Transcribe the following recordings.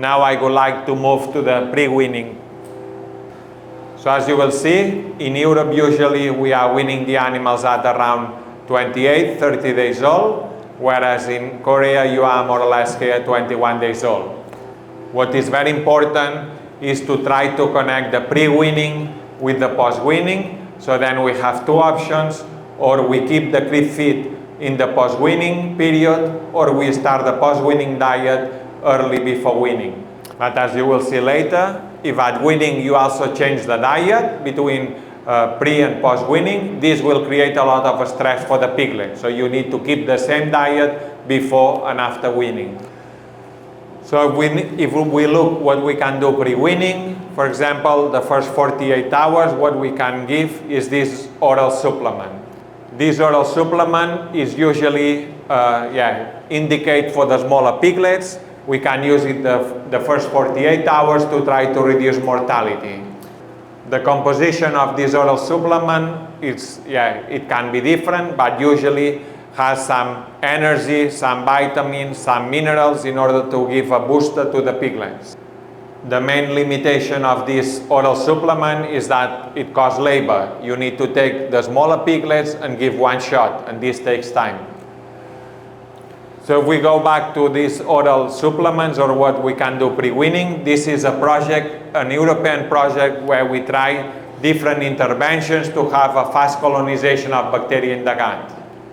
Now I would like to move to the pre-weaning. So as you will see, in Europe usually we are weaning the animals at around 28, 30 days old, whereas in Korea you are more or less here 21 days old. What is very important is to try to connect the pre-weaning with the post-weaning, so then we have two options: or we keep the crib feed in the post-weaning period, or we start the post-weaning diet early before weaning. But as you will see later, if at weaning you also change the diet between pre and post-weaning, this will create a lot of stress for the piglet. So you need to keep the same diet before and after weaning. So if we look what we can do pre-weaning, for example, the first 48 hours, what we can give is this oral supplement. This oral supplement is usually indicate for the smaller piglets. We can use it the first 48 hours to try to reduce mortality. The composition of this oral supplement, it can be different, but usually has some energy, some vitamins, some minerals in order to give a booster to the piglets. The main limitation of this oral supplement is that it costs labor. You need to take the smaller piglets and give one shot, and this takes time. So if we go back to these oral supplements or what we can do pre-weaning, this is a project, an European project, where we try different interventions to have a fast colonization of bacteria in the gut.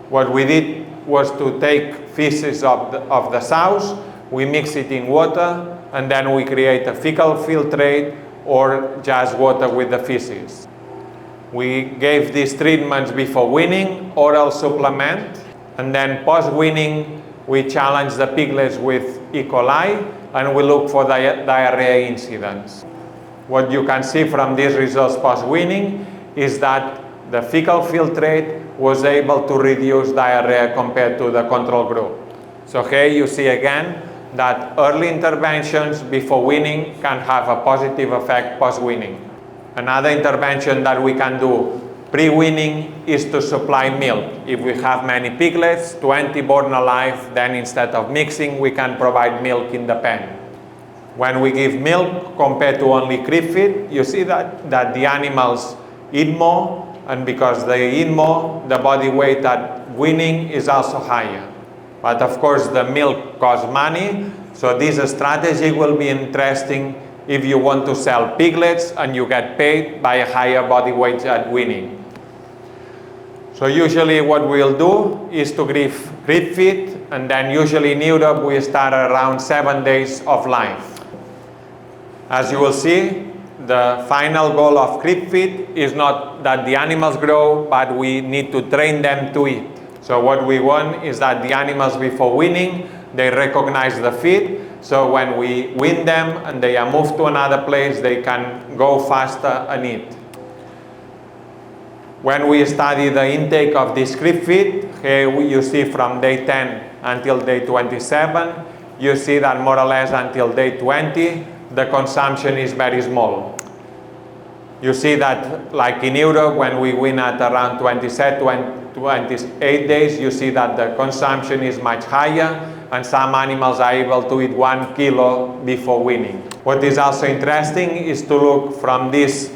What we did was to take feces of the sows, we mix it in water, and then we create a fecal filtrate or just water with the feces. We gave these treatments before weaning, oral supplement, and then post-weaning we challenge the piglets with E. coli and we look for diarrhea incidents. What you can see from these results post-weaning is that the fecal filtrate was able to reduce diarrhea compared to the control group. So here you see again that early interventions before weaning can have a positive effect post-weaning. Another intervention that we can do pre-weaning is to supply milk. If we have many piglets, 20 born alive, then instead of mixing, we can provide milk in the pen. When we give milk compared to only crib feed, you see that the animals eat more, and because they eat more, the body weight at weaning is also higher. But of course the milk costs money, so this strategy will be interesting if you want to sell piglets and you get paid by a higher body weight at weaning. So usually what we'll do is to give crib feed, and then usually in Europe we start around 7 days of life. As you will see, the final goal of crib feed is not that the animals grow, but we need to train them to eat. So what we want is that the animals before weaning, they recognize the feed, so when we wean them and they are moved to another place, they can go faster and eat. When we study the intake of this crib feed, here you see from day 10 until day 27, you see that more or less until day 20, the consumption is very small. You see that, like in Europe, when we wean at around 28 days, you see that the consumption is much higher, and some animals are able to eat 1 kilo before weaning. What is also interesting is to look from these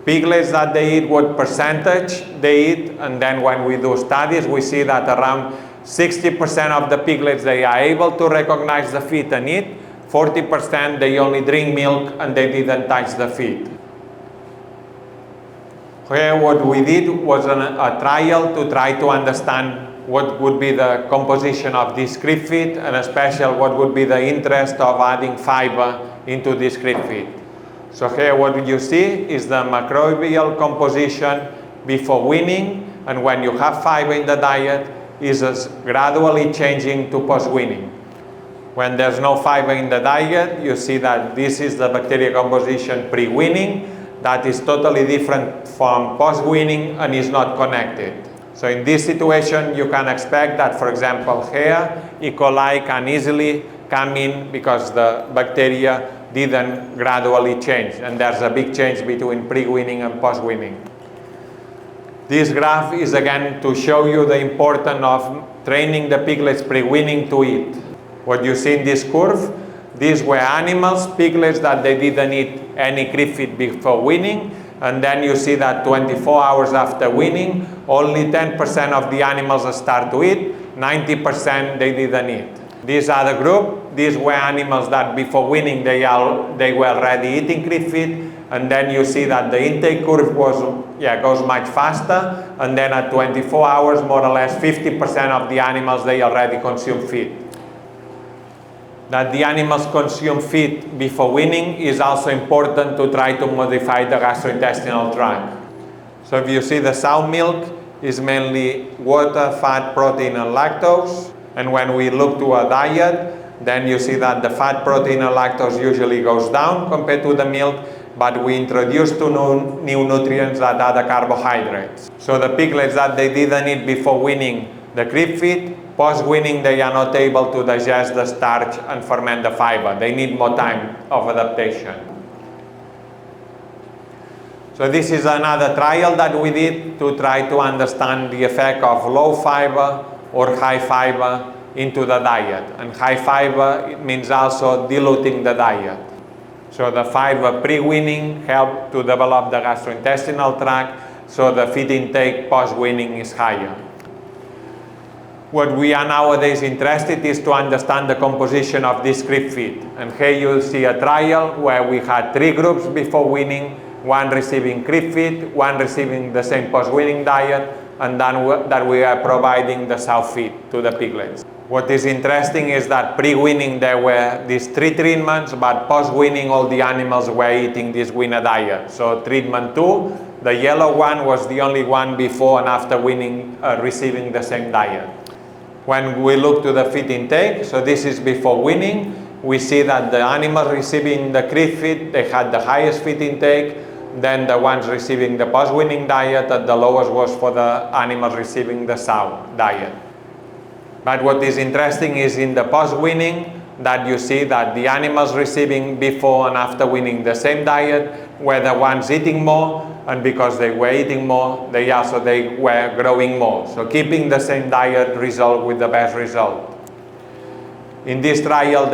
piglets that they eat, what percentage they eat, and then when we do studies, we see that around 60% of the piglets, they are able to recognize the feed and eat. 40% they only drink milk and they didn't touch the feed. Here what we did was a trial to try to understand what would be the composition of this crib feed, and especially what would be the interest of adding fiber into this crib feed. So here what you see is the microbial composition before weaning, and when you have fiber in the diet, is gradually changing to post-weaning. When there's no fiber in the diet, you see that this is the bacteria composition pre-weaning, that is totally different from post-weaning and is not connected. So in this situation, you can expect that, for example, here, E. coli can easily come in because the bacteria didn't gradually change, and there's a big change between pre-weaning and post-weaning. This graph is again to show you the importance of training the piglets pre-weaning to eat. What you see in this curve, These were animals, piglets, that they didn't eat any crib feed before weaning. And then you see that 24 hours after weaning, only 10% of the animals start to eat, 90% they didn't eat. This other group, these were animals that before weaning they were already eating crib feed, and then you see that the intake curve goes much faster, and then at 24 hours, more or less 50% of the animals they already consume feed. That the animals consume feed before weaning is also important to try to modify the gastrointestinal tract. So if you see, the sow milk is mainly water, fat, protein, and lactose. And when we look to a diet, then you see that the fat, protein, and lactose usually goes down compared to the milk, but we introduce two new nutrients that are the carbohydrates. So the piglets that they didn't eat before weaning the crib feed, post-weaning they are not able to digest the starch and ferment the fiber. They need more time of adaptation. So this is another trial that we did to try to understand the effect of low fiber or high fiber into the diet. And high fiber, it means also diluting the diet. So the fiber pre-weaning helped to develop the gastrointestinal tract, so the feed intake post-weaning is higher. What we are nowadays interested is to understand the composition of this crib feed. And here you'll see a trial where we had 3 groups before weaning, one receiving crib feed, one receiving the same post-weaning diet, and then that we are providing the sow feed to the piglets. What is interesting is that pre-weaning there were these 3 treatments, but post-weaning all the animals were eating this weaner diet. So treatment 2, the yellow one, was the only one before and after weaning receiving the same diet. When we look to the feed intake, so this is before weaning, we see that the animals receiving the crib feed, they had the highest feed intake. Then the ones receiving the post-weaning diet, the lowest was for the animals receiving the sow diet. But what is interesting is in the post-weaning that you see that the animals receiving before and after weaning the same diet were the ones eating more, and because they were eating more, they were growing more. So keeping the same diet result with the best result. In this trial,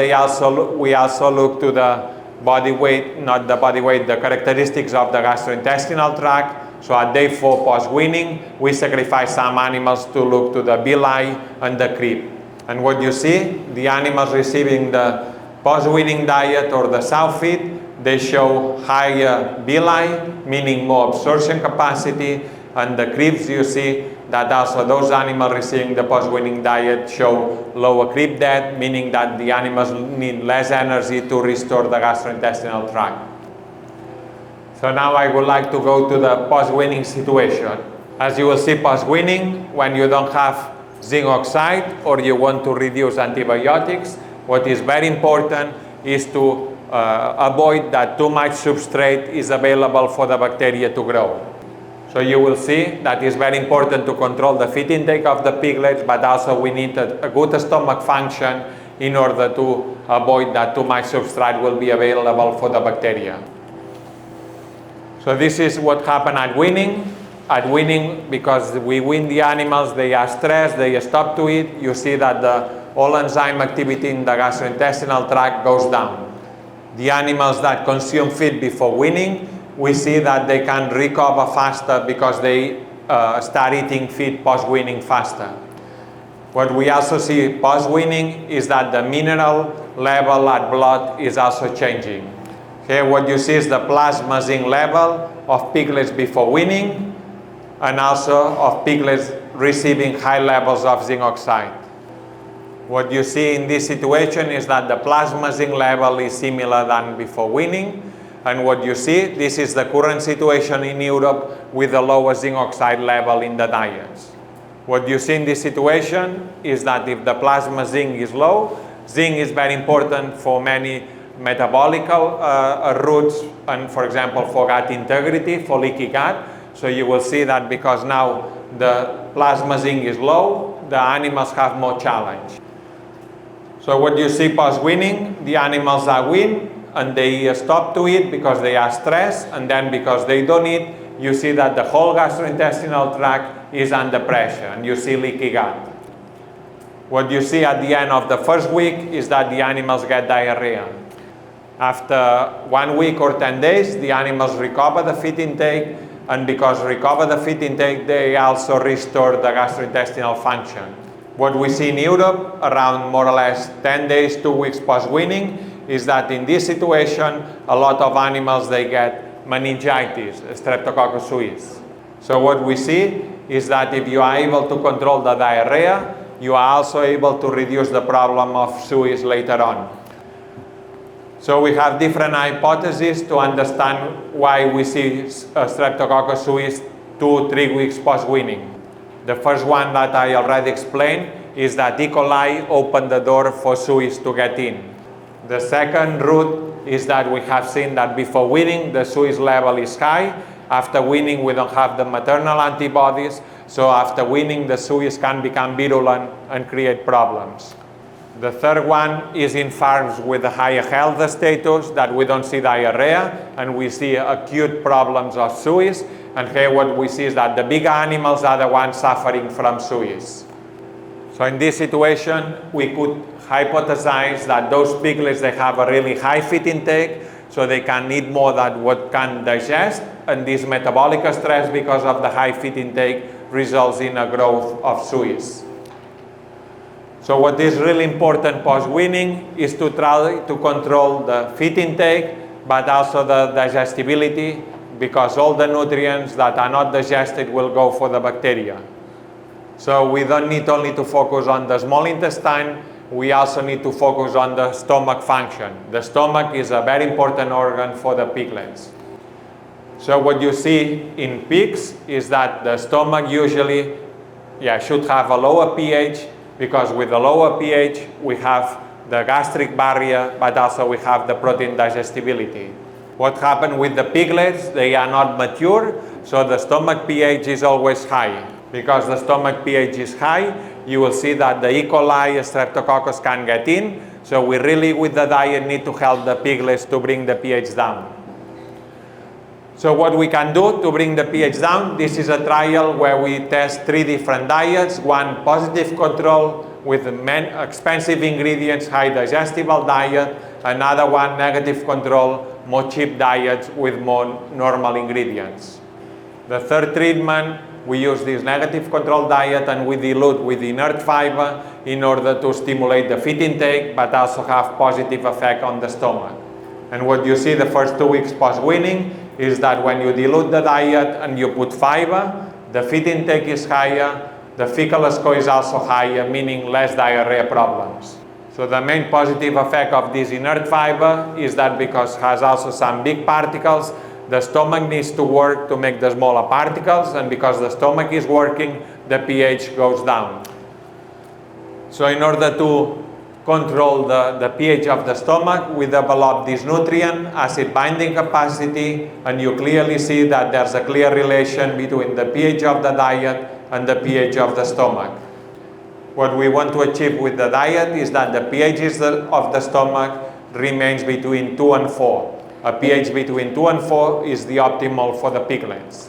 we also look to the body weight, not the body weight, the characteristics of the gastrointestinal tract. So at day 4 post-weaning, we sacrifice some animals to look to the villi and the crib. And what you see, the animals receiving the post-weaning diet or the sow feed, they show higher villi, meaning more absorption capacity, and the cribs you see that also those animals receiving the post-weaning diet show lower crib depth, meaning that the animals need less energy to restore the gastrointestinal tract. So now I would like to go to the post-weaning situation. As you will see, post-weaning, when you don't have zinc oxide or you want to reduce antibiotics, what is very important is to avoid that too much substrate is available for the bacteria to grow. So you will see that it's very important to control the feed intake of the piglets, but also we need a good stomach function in order to avoid that too much substrate will be available for the bacteria. So this is what happened at weaning. At weaning, because we wean the animals, they are stressed, they stop to eat, you see that all enzyme activity in the gastrointestinal tract goes down. The animals that consume feed before weaning, we see that they can recover faster because they start eating feed post-weaning faster. What we also see post-weaning is that the mineral level at blood is also changing. Here what you see is the plasma zinc level of piglets before weaning, and also of piglets receiving high levels of zinc oxide. What you see in this situation is that the plasma zinc level is similar than before weaning. And what you see, this is the current situation in Europe with the lowest zinc oxide level in the diets. What you see in this situation is that if the plasma zinc is low, zinc is very important for many metabolic routes, and for example for gut integrity, for leaky gut. So you will see that because now the plasma zinc is low, the animals have more challenge. So what you see post-weaning, the animals are weaned and they stop to eat because they are stressed, and then because they don't eat, you see that the whole gastrointestinal tract is under pressure and you see leaky gut. What you see at the end of the first week is that the animals get diarrhea. After 1 week or 10 days, the animals recover the feed intake, and because recover the feed intake, they also restore the gastrointestinal function. What we see in Europe around more or less 10 days, 2 weeks post-weaning, is that in this situation, a lot of animals, they get meningitis, Streptococcus suis. So what we see is that if you are able to control the diarrhea, you are also able to reduce the problem of suis later on. So we have different hypotheses to understand why we see Streptococcus suis 2-3 weeks post-weaning. The first one that I already explained is that E. coli opened the door for suis to get in. The second route is that we have seen that before weaning, the suis level is high. After weaning, we don't have the maternal antibodies. So after weaning, the suis can become virulent and create problems. The third one is in farms with a higher health status that we don't see diarrhea and we see acute problems of suis. And here what we see is that the bigger animals are the ones suffering from suis. So in this situation, we could hypothesize that those piglets, they have a really high feed intake, so they can eat more than what can digest, and this metabolic stress because of the high feed intake results in a growth of suis. So what is really important post-weaning is to try to control the feed intake, but also the digestibility, because all the nutrients that are not digested will go for the bacteria. So we don't need only to focus on the small intestine, we also need to focus on the stomach function. The stomach is a very important organ for the piglets. So what you see in pigs is that the stomach usually should have a lower pH, because with a lower pH we have the gastric barrier, but also we have the protein digestibility. What happened with the piglets, they are not mature, so the stomach pH is always high. Because the stomach pH is high, you will see that the E. coli, Streptococcus can get in, so we really with the diet need to help the piglets to bring the pH down. So what we can do to bring the pH down, this is a trial where we test 3 different diets, one positive control with expensive ingredients, high digestible diet, another one negative control, more cheap diets with more normal ingredients. The third treatment, we use this negative control diet and we dilute with inert fiber in order to stimulate the feed intake, but also have positive effect on the stomach. And what you see the first 2 weeks post-weaning is that when you dilute the diet and you put fiber, the feed intake is higher, the fecal score is also higher, meaning less diarrhea problems. So the main positive effect of this inert fiber is that because it has also some big particles, the stomach needs to work to make the smaller particles, and because the stomach is working, the pH goes down. So in order to control the pH of the stomach, we develop this nutrient, acid binding capacity, and you clearly see that there's a clear relation between the pH of the diet and the pH of the stomach. What we want to achieve with the diet is that the pH of the stomach remains between 2 and 4. A pH between 2 and 4 is the optimal for the piglets.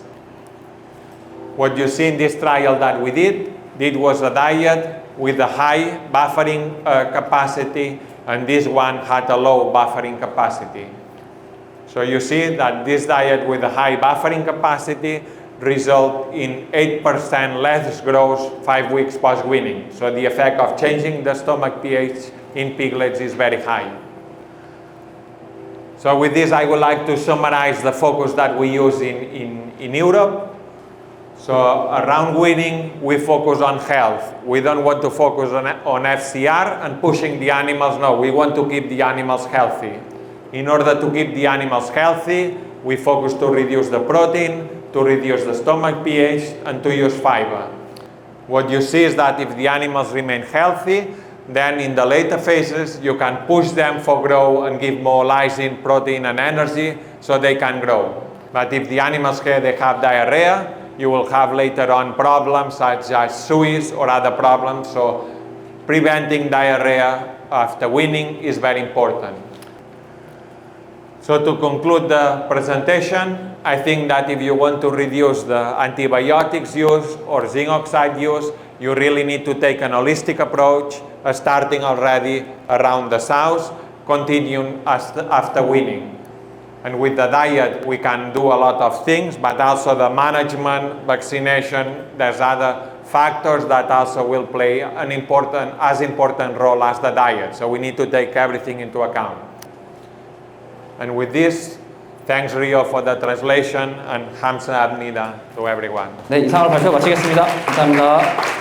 What you see in this trial that we did was a diet with a high buffering capacity, and this one had a low buffering capacity. So you see that this diet with a high buffering capacity result in 8% less growth 5 weeks post-weaning. So the effect of changing the stomach pH in piglets is very high. So with this, I would like to summarize the focus that we use in Europe. So around weaning, we focus on health. We don't want to focus on FCR and pushing the animals. No, we want to keep the animals healthy. In order to keep the animals healthy, we focus to reduce the protein, to reduce the stomach pH, and to use fiber. What you see is that if the animals remain healthy, then in the later phases, you can push them for growth and give more lysine, protein, and energy so they can grow. But if the animals here, they have diarrhea, you will have later on problems such as suis or other problems. So preventing diarrhea after weaning is very important. So to conclude the presentation, I think that if you want to reduce the antibiotics use or zinc oxide use, you really need to take an holistic approach, starting already around the south, continuing after weaning. And with the diet, we can do a lot of things, but also the management, vaccination, there's other factors that also will play an as important role as the diet. So we need to take everything into account. And with this, thanks Rio for the translation and 감사합니다 to everyone. 네, 이상으로 발표 마치겠습니다. 감사합니다.